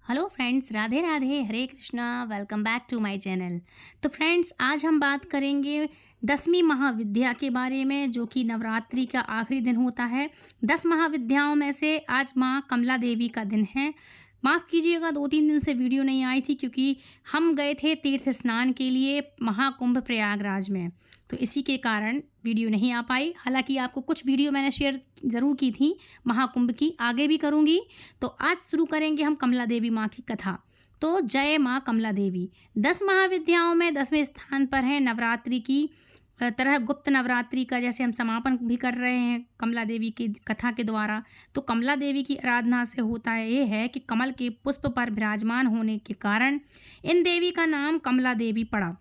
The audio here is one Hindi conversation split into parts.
Hello friends, Radhe Radhe, Hare Krishna. Welcome back to my channel. तो फ्रेंड्स, आज हम बात करेंगे 10वीं महाविद्या के बारे में, जो कि नवरात्रि का आखिरी दिन होता है। 10 महाविद्याओं में से आज माँ कमला देवी का दिन है। माफ़ कीजिएगा, 2-3 दिन से वीडियो नहीं आई थी क्योंकि हम गए थे तीर्थ स्नान के लिए महाकुंभ प्रयागराज में, तो इसी के कारण वीडियो नहीं आ पाई। हालांकि आपको कुछ वीडियो मैंने शेयर ज़रूर की थी महाकुंभ की, आगे भी करूँगी। तो आज शुरू करेंगे हम कमला देवी माँ की कथा। तो जय माँ कमला देवी। 10 महाविद्याओं में 10वें स्थान पर है। नवरात्रि की तरह गुप्त नवरात्रि का जैसे हम समापन भी कर रहे हैं कमला देवी की कथा के द्वारा, तो कमला देवी की आराधना से होता है ये है कि कमल के पुष्प पर विराजमान होने के कारण इन देवी का नाम कमला देवी पड़ा।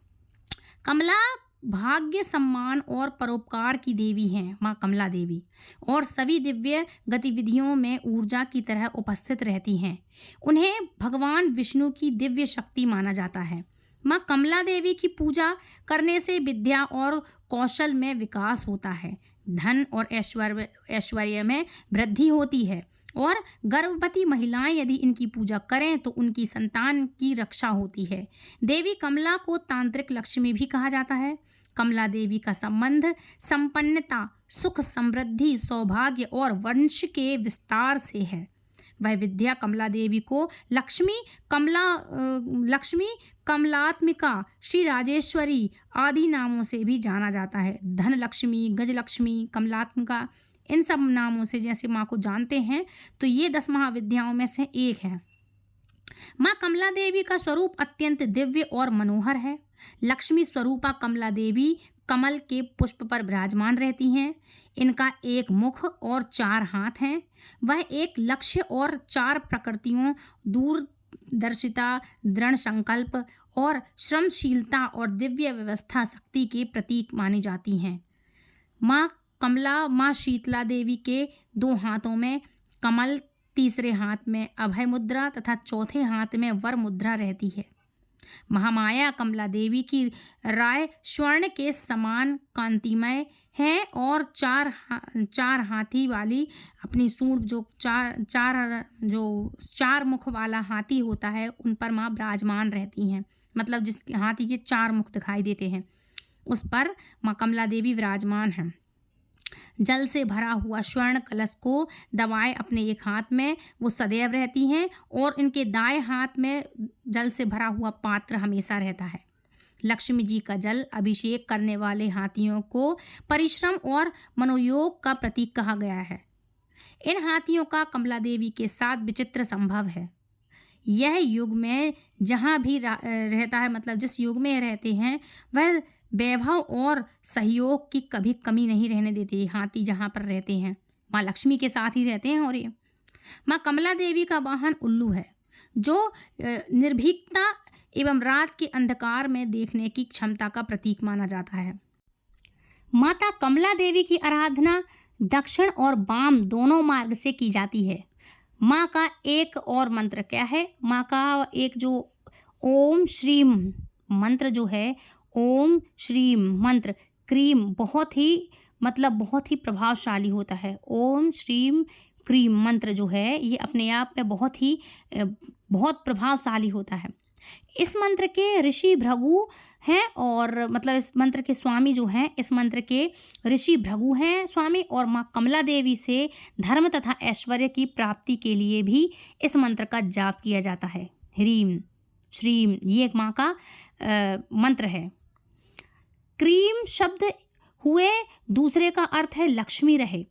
कमला भाग्य, सम्मान और परोपकार की देवी हैं माँ कमला देवी, और सभी दिव्य गतिविधियों में ऊर्जा की तरह उपस्थित रहती हैं। उन्हें भगवान विष्णु की दिव्य शक्ति माना जाता है। माँ कमला देवी की पूजा करने से विद्या और कौशल में विकास होता है, धन और ऐश्वर्य में वृद्धि होती है, और गर्भवती महिलाएं यदि इनकी पूजा करें तो उनकी संतान की रक्षा होती है। देवी कमला को तांत्रिक लक्ष्मी भी कहा जाता है। कमला देवी का संबंध संपन्नता, सुख, समृद्धि, सौभाग्य और वंश के विस्तार से है। वह विद्या कमला देवी को लक्ष्मी, कमलात्मिका, श्री राजेश्वरी आदि नामों से भी जाना जाता है। धन लक्ष्मी, गजलक्ष्मी, कमलात्मिका, इन सब नामों से जैसे माँ को जानते हैं, तो ये 10 महाविद्याओं में से एक है। माँ कमला देवी का स्वरूप अत्यंत दिव्य और मनोहर है। लक्ष्मी स्वरूपा कमला देवी कमल के पुष्प पर विराजमान रहती हैं। इनका एक मुख और 4 हाथ हैं। वह एक लक्ष्य और 4 प्रकृतियों, दूरदर्शिता, दृढ़ संकल्प और श्रमशीलता और दिव्य व्यवस्था शक्ति के प्रतीक मानी जाती हैं। माँ कमला माँ शीतला देवी के 2 हाथों में कमल, तीसरे हाथ में अभय मुद्रा तथा चौथे हाथ में वर मुद्रा रहती है। महामाया कमला देवी की राय स्वर्ण के समान कांतिमय है, और 4 हाथी वाली अपनी सूंड, जो चार मुख वाला हाथी होता है, उन पर माँ विराजमान रहती हैं। मतलब जिस हाथी के 4 मुख दिखाई देते हैं, उस पर माँ कमला देवी विराजमान हैं। जल से भरा हुआ स्वर्ण कलश को दबाए अपने एक हाथ में वो सदैव रहती हैं, और इनके दाएं हाथ में जल से भरा हुआ पात्र हमेशा रहता है। लक्ष्मी जी का जल अभिषेक करने वाले हाथियों को परिश्रम और मनोयोग का प्रतीक कहा गया है। इन हाथियों का कमला देवी के साथ विचित्र संभव है। यह युग में जहाँ भी रहता है, मतलब जिस युग में रहते हैं, वह वैभव और सहयोग की कभी कमी नहीं रहने देते। हाथी जहाँ पर रहते हैं माँ लक्ष्मी के साथ ही रहते हैं। और ये माँ कमला देवी का वाहन उल्लू है, जो निर्भीकता एवं रात के अंधकार में देखने की क्षमता का प्रतीक माना जाता है। माता कमला देवी की आराधना दक्षिण और वाम दोनों मार्ग से की जाती है। माँ का एक और मंत्र क्या है? माँ का एक जो ओम श्रीम मंत्र जो है, ओम श्रीम मंत्र क्रीम, बहुत ही प्रभावशाली होता है। ओम श्रीम क्रीम मंत्र जो है, ये अपने आप में बहुत प्रभावशाली होता है। इस मंत्र के ऋषि भृगु हैं, और मतलब इस मंत्र के स्वामी जो हैं, इस मंत्र के ऋषि भृगु हैं स्वामी। और माँ कमला देवी से धर्म तथा ऐश्वर्य की प्राप्ति के लिए भी इस मंत्र का जाप किया जाता है। ह्रीम श्रीम, ये एक माँ का मंत्र है। क्रीम शब्द हुए दूसरे का अर्थ है लक्ष्मी रहे,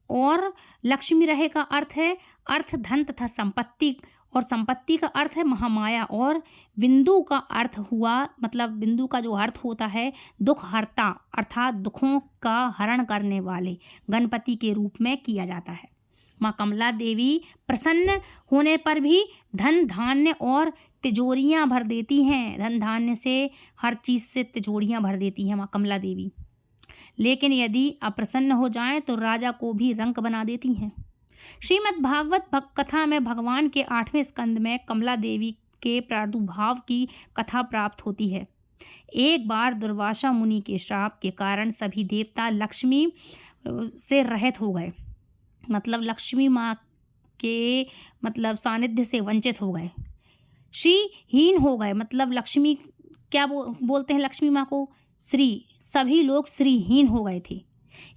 और लक्ष्मी रहे का अर्थ धन तथा संपत्ति, और संपत्ति का अर्थ है महामाया। और बिंदु का अर्थ हुआ, मतलब बिंदु का जो अर्थ होता है दुख हरता, अर्थात दुखों का हरण करने वाले गणपति के रूप में किया जाता है। माँ कमला देवी प्रसन्न होने पर भी धन धान्य और तिजोरियाँ भर देती हैं। धन धान्य से, हर चीज़ से तिजोरियाँ भर देती हैं माँ कमला देवी। लेकिन यदि अप्रसन्न हो जाएं तो राजा को भी रंक बना देती हैं। श्रीमद् भागवत कथा में भगवान के 8वें स्कंद में कमला देवी के प्रादुर्भाव की कथा प्राप्त होती है। एक बार दुर्वासा मुनि के श्राप के कारण सभी देवता लक्ष्मी से रहित हो गए, मतलब लक्ष्मी माँ के सानिध्य से वंचित हो गए। श्रीहीन हो गए। मतलब लक्ष्मी क्या बोलते हैं लक्ष्मी माँ को? श्री। सभी लोग श्रीहीन हो गए थे।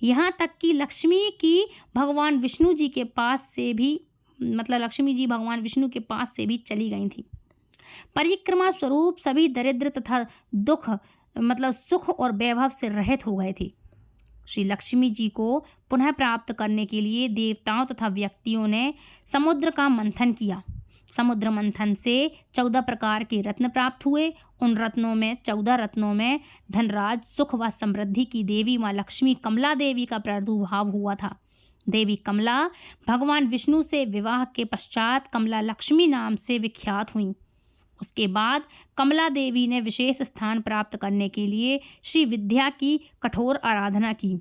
यहाँ तक कि लक्ष्मी की भगवान विष्णु जी के पास से भी, मतलब लक्ष्मी जी भगवान विष्णु के पास से भी चली गई थी। परिक्रमा स्वरूप सभी दरिद्र तथा दुख मतलब सुख और वैभव से रहित हो गए थे। श्री लक्ष्मी जी को पुनः प्राप्त करने के लिए देवताओं तथा व्यक्तियों ने समुद्र का मंथन किया। समुद्र मंथन से 14 प्रकार के रत्न प्राप्त हुए। उन रत्नों में 14 रत्नों में धनराज, सुख व समृद्धि की देवी माँ लक्ष्मी कमला देवी का प्रादुर्भाव हुआ था। देवी कमला भगवान विष्णु से विवाह के पश्चात कमला लक्ष्मी नाम से विख्यात हुईं। उसके बाद कमला देवी ने विशेष स्थान प्राप्त करने के लिए श्री विद्या की कठोर आराधना की।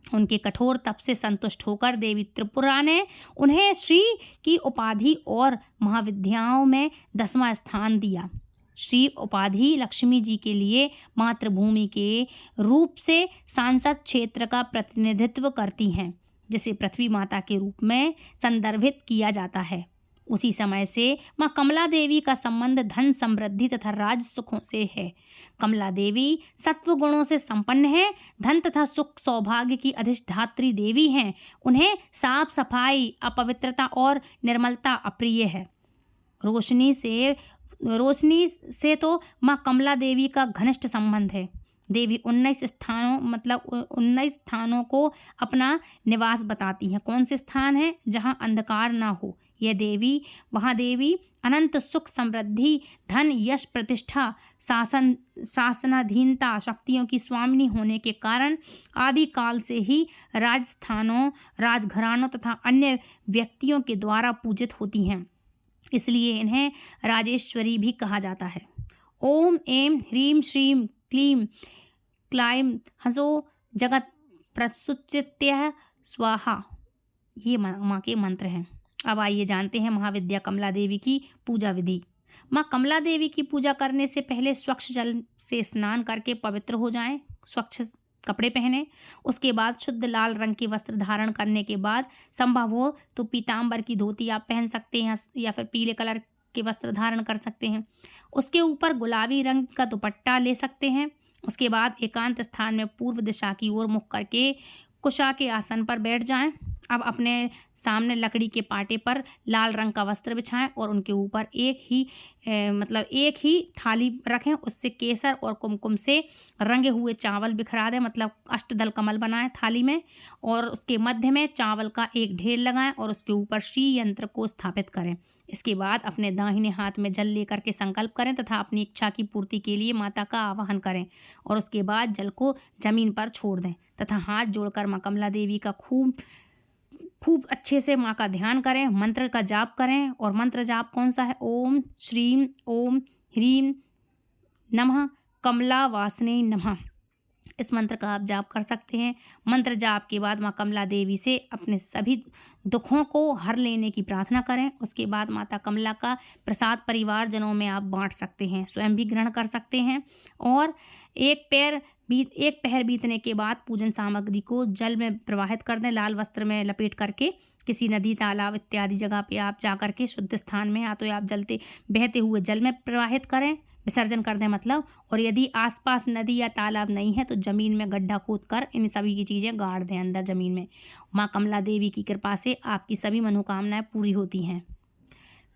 उनके कठोर तप से संतुष्ट होकर देवी त्रिपुरा ने उन्हें श्री की उपाधि और महाविद्याओं में 10वां स्थान दिया। श्री उपाधि लक्ष्मी जी के लिए मातृभूमि के रूप से सांसद क्षेत्र का प्रतिनिधित्व करती हैं, जिसे पृथ्वी माता के रूप में संदर्भित किया जाता है। उसी समय से माँ कमला देवी का संबंध धन, समृद्धि तथा राज सुखों से है। कमला देवी सत्व गुणों से संपन्न है, धन तथा सुख सौभाग्य की अधिष्ठात्री देवी हैं। उन्हें साफ सफाई, अपवित्रता और निर्मलता अप्रिय है। रोशनी से तो माँ कमला देवी का घनिष्ठ संबंध है। देवी 19 स्थानों को अपना निवास बताती हैं। कौन से स्थान हैं? जहाँ अंधकार ना हो, यह देवी वहाँ देवी अनंत सुख, समृद्धि, धन, यश, प्रतिष्ठा, शासनाधीनता, शक्तियों की स्वामिनी होने के कारण आदि काल से ही राजस्थानों, राजघरानों तथा अन्य व्यक्तियों के द्वारा पूजित होती हैं। इसलिए इन्हें राजेश्वरी भी कहा जाता है। ओम ऐं ह्रीं श्रीं क्लीं क्लाइं हंसो जगत प्रसुचित्य स्वाहा, ये माँ के मंत्र हैं। अब आइए जानते हैं महाविद्या कमला देवी की पूजा विधि। माँ कमला देवी की पूजा करने से पहले स्वच्छ जल से स्नान करके पवित्र हो जाएं। स्वच्छ कपड़े पहने। उसके बाद शुद्ध लाल रंग के वस्त्र धारण करने के बाद संभव हो तो पीताम्बर की धोती आप पहन सकते हैं या फिर पीले कलर के वस्त्र धारण कर सकते हैं। उसके ऊपर गुलाबी रंग का दुपट्टा ले सकते हैं। उसके बाद एकांत स्थान में पूर्व दिशा की ओर मुख करके कुशा के आसन पर बैठ जाएं। अब अपने सामने लकड़ी के पाटे पर लाल रंग का वस्त्र बिछाएं और उनके ऊपर एक ही थाली रखें। उससे केसर और कुमकुम से रंगे हुए चावल बिखरा दें, मतलब अष्टदल कमल बनाएं थाली में, और उसके मध्य में चावल का एक ढेर लगाएं और उसके ऊपर श्री यंत्र को स्थापित करें। इसके बाद अपने दाहिने हाथ में जल लेकर के संकल्प करें तथा अपनी इच्छा की पूर्ति के लिए माता का आवाहन करें और उसके बाद जल को जमीन पर छोड़ दें तथा हाथ जोड़कर माँ कमला देवी का खूब अच्छे से माँ का ध्यान करें, मंत्र का जाप करें। और मंत्र जाप कौन सा है? ओम श्रीं ओम ह्रीं नमः कमला वासने नमः। इस मंत्र का आप जाप कर सकते हैं। मंत्र जाप के बाद माँ कमला देवी से अपने सभी दुखों को हर लेने की प्रार्थना करें। उसके बाद माता कमला का प्रसाद परिवारजनों में आप बांट सकते हैं, स्वयं भी ग्रहण कर सकते हैं। और एक पहर बीतने के बाद पूजन सामग्री को जल में प्रवाहित कर दें, लाल वस्त्र में लपेट करके। किसी नदी, तालाब इत्यादि जगह पे आप जा करके शुद्ध स्थान में या तो आप बहते हुए जल में प्रवाहित करें, विसर्जन कर दें मतलब। और यदि आसपास नदी या तालाब नहीं है तो ज़मीन में गड्ढा खोद कर इन सभी की चीज़ें गाड़ दें अंदर ज़मीन में। माँ कमला देवी की कृपा से आपकी सभी मनोकामनाएं पूरी होती हैं।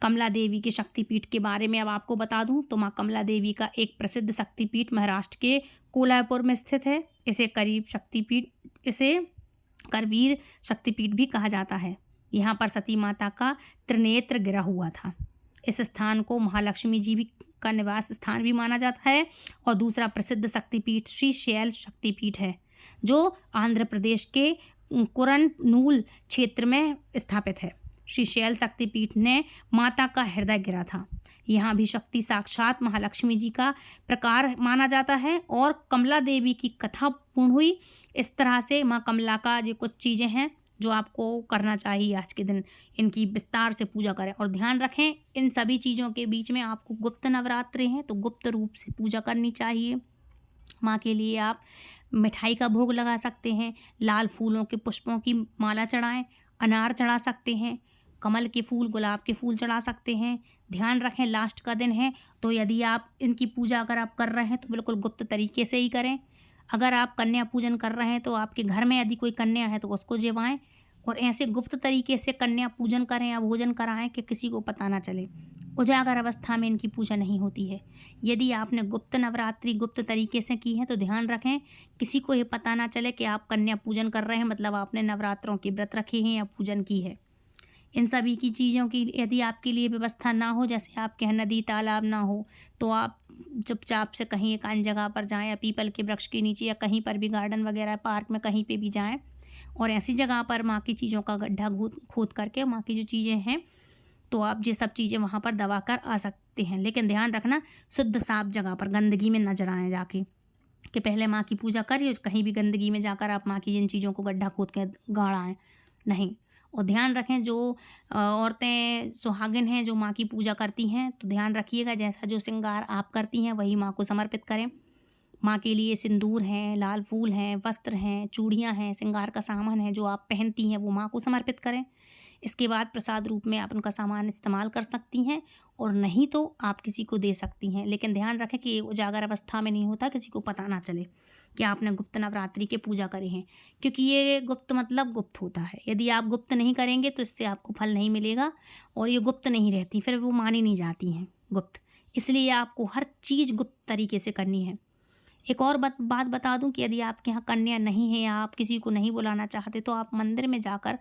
कमला देवी के शक्तिपीठ के बारे में अब आपको बता दूं तो माँ कमला देवी का एक प्रसिद्ध शक्तिपीठ महाराष्ट्र के कोल्हापुर में स्थित है। इसे करवीर शक्तिपीठ भी कहा जाता है। यहाँ पर सती माता का त्रिनेत्र गिरा हुआ था। इस स्थान को महालक्ष्मी जी का निवास स्थान भी माना जाता है। और दूसरा प्रसिद्ध शक्तिपीठ श्री शैल शक्तिपीठ है, जो आंध्र प्रदेश के कुरनूल क्षेत्र में स्थापित है। श्री शैल शक्तिपीठ ने माता का हृदय गिरा था। यहाँ भी शक्ति साक्षात महालक्ष्मी जी का प्रकार माना जाता है और कमला देवी की कथा पूर्ण हुई। इस तरह से माँ कमला का जो कुछ चीज़ें हैं जो आपको करना चाहिए आज के दिन, इनकी विस्तार से पूजा करें। और ध्यान रखें, इन सभी चीज़ों के बीच में आपको गुप्त नवरात्रि हैं तो गुप्त रूप से पूजा करनी चाहिए। माँ के लिए आप मिठाई का भोग लगा सकते हैं, लाल फूलों के पुष्पों की माला चढ़ाएं, अनार चढ़ा सकते हैं, कमल के फूल, गुलाब के फूल चढ़ा सकते हैं। ध्यान रखें लास्ट का दिन है, तो यदि आप इनकी पूजा अगर आप कर रहे हैं तो बिल्कुल गुप्त तरीके से ही करें। अगर आप कन्या पूजन कर रहे हैं तो आपके घर में यदि कोई कन्या है तो उसको जिवाएं, और ऐसे गुप्त तरीके से कन्या पूजन करें या भोजन कराएं कि किसी को पता ना चले। उजागर अवस्था में इनकी पूजा नहीं होती है। यदि आपने गुप्त नवरात्रि गुप्त तरीके से की है तो ध्यान रखें किसी को ये पता ना चले कि आप कन्या पूजन कर रहे हैं, मतलब आपने नवरात्रों के व्रत रखे हैं या पूजन की है। इन सभी की चीज़ों की यदि आपके लिए व्यवस्था ना हो, जैसे आपके यहाँ नदी तालाब ना हो, तो आप चुपचाप से कहीं एकांत जगह पर जाएं, या पीपल के वृक्ष के नीचे या कहीं पर भी गार्डन वगैरह पार्क में कहीं पे भी जाएं, और ऐसी जगह पर माँ की चीज़ों का गड्ढा खोद करके माँ की जो चीज़ें हैं तो आप ये सब चीज़ें वहाँ पर दबा कर आ सकते हैं। लेकिन ध्यान रखना शुद्ध साफ जगह पर, गंदगी में न जलाएं जाके, कि पहले माँ की पूजा करिए, कहीं भी गंदगी में जाकर आप माँ की जिन चीज़ों को गड्ढा खोद के गाड़ाएं नहीं। और ध्यान रखें जो औरतें सुहागिन हैं जो माँ की पूजा करती हैं, तो ध्यान रखिएगा जैसा जो श्रृंगार आप करती हैं वही माँ को समर्पित करें। माँ के लिए सिंदूर हैं, लाल फूल हैं, वस्त्र हैं, चूड़ियाँ हैं, श्रृंगार का सामान है जो आप पहनती हैं वो माँ को समर्पित करें। इसके बाद प्रसाद रूप में आप उनका सामान इस्तेमाल कर सकती हैं, और नहीं तो आप किसी को दे सकती हैं। लेकिन ध्यान रखें कि उजागर अवस्था में नहीं होता, किसी को पता ना चले कि आपने गुप्त नवरात्रि के पूजा करे हैं, क्योंकि ये गुप्त मतलब गुप्त होता है। यदि आप गुप्त नहीं करेंगे तो इससे आपको फल नहीं मिलेगा, और ये गुप्त नहीं रहती, फिर वो मानी नहीं जाती हैं गुप्त। इसलिए आपको हर चीज़ गुप्त तरीके से करनी है। एक और बात बता दूं कि यदि आपके यहाँ कन्या नहीं है या आप किसी को नहीं बुलाना चाहते, तो आप मंदिर में जाकर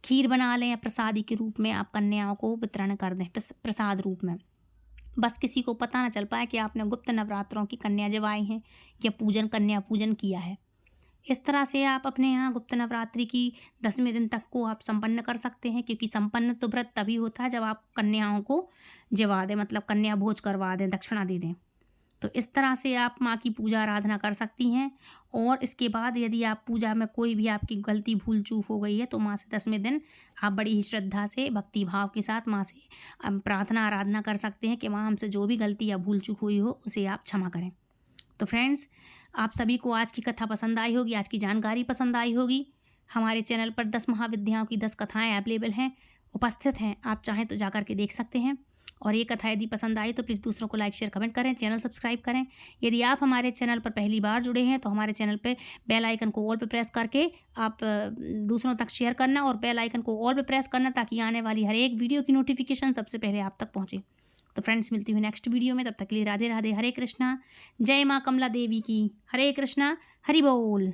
खीर बना लें या प्रसादी के रूप में आप कन्याओं को वितरण कर दें प्रसाद रूप में। बस किसी को पता ना चल पाए कि आपने गुप्त नवरात्रों की कन्या जवाई हैं या कन्या पूजन किया है। इस तरह से आप अपने यहाँ गुप्त नवरात्रि की 10वें दिन तक को आप संपन्न कर सकते हैं, क्योंकि संपन्न तो व्रत तभी होता है जब आप कन्याओं को जवा दें, मतलब कन्या भोज करवा दें, दक्षिणा दे दें। तो इस तरह से आप माँ की पूजा आराधना कर सकती हैं। और इसके बाद यदि आप पूजा में कोई भी आपकी गलती भूल चूक हो गई है तो माँ से 10वें दिन आप बड़ी ही श्रद्धा से भक्ति भाव के साथ माँ से प्रार्थना आराधना कर सकते हैं कि माँ हमसे जो भी गलती या भूल चूक हुई हो उसे आप क्षमा करें। तो फ्रेंड्स, आप सभी को आज की कथा पसंद आई होगी, आज की जानकारी पसंद आई होगी। हमारे चैनल पर 10 महाविद्याओं की 10 कथाएँ अवेलेबल हैं, उपस्थित हैं, आप चाहें तो जाकर के देख सकते हैं। और ये कथा यदि पसंद आई तो प्लीज़ दूसरों को लाइक शेयर कमेंट करें, चैनल सब्सक्राइब करें। यदि आप हमारे चैनल पर पहली बार जुड़े हैं तो हमारे चैनल पे बेल आइकन को ऑल पे प्रेस करके आप दूसरों तक शेयर करना, और बेल आइकन को ऑल पे प्रेस करना ताकि आने वाली हर एक वीडियो की नोटिफिकेशन सबसे पहले आप तक पहुँचे। तो फ्रेंड्स, मिलती हूँ नेक्स्ट वीडियो में, तब तक के लिए राधे राधे, हरे कृष्णा, जय माँ कमला देवी की, हरे कृष्णा, हरि बोल।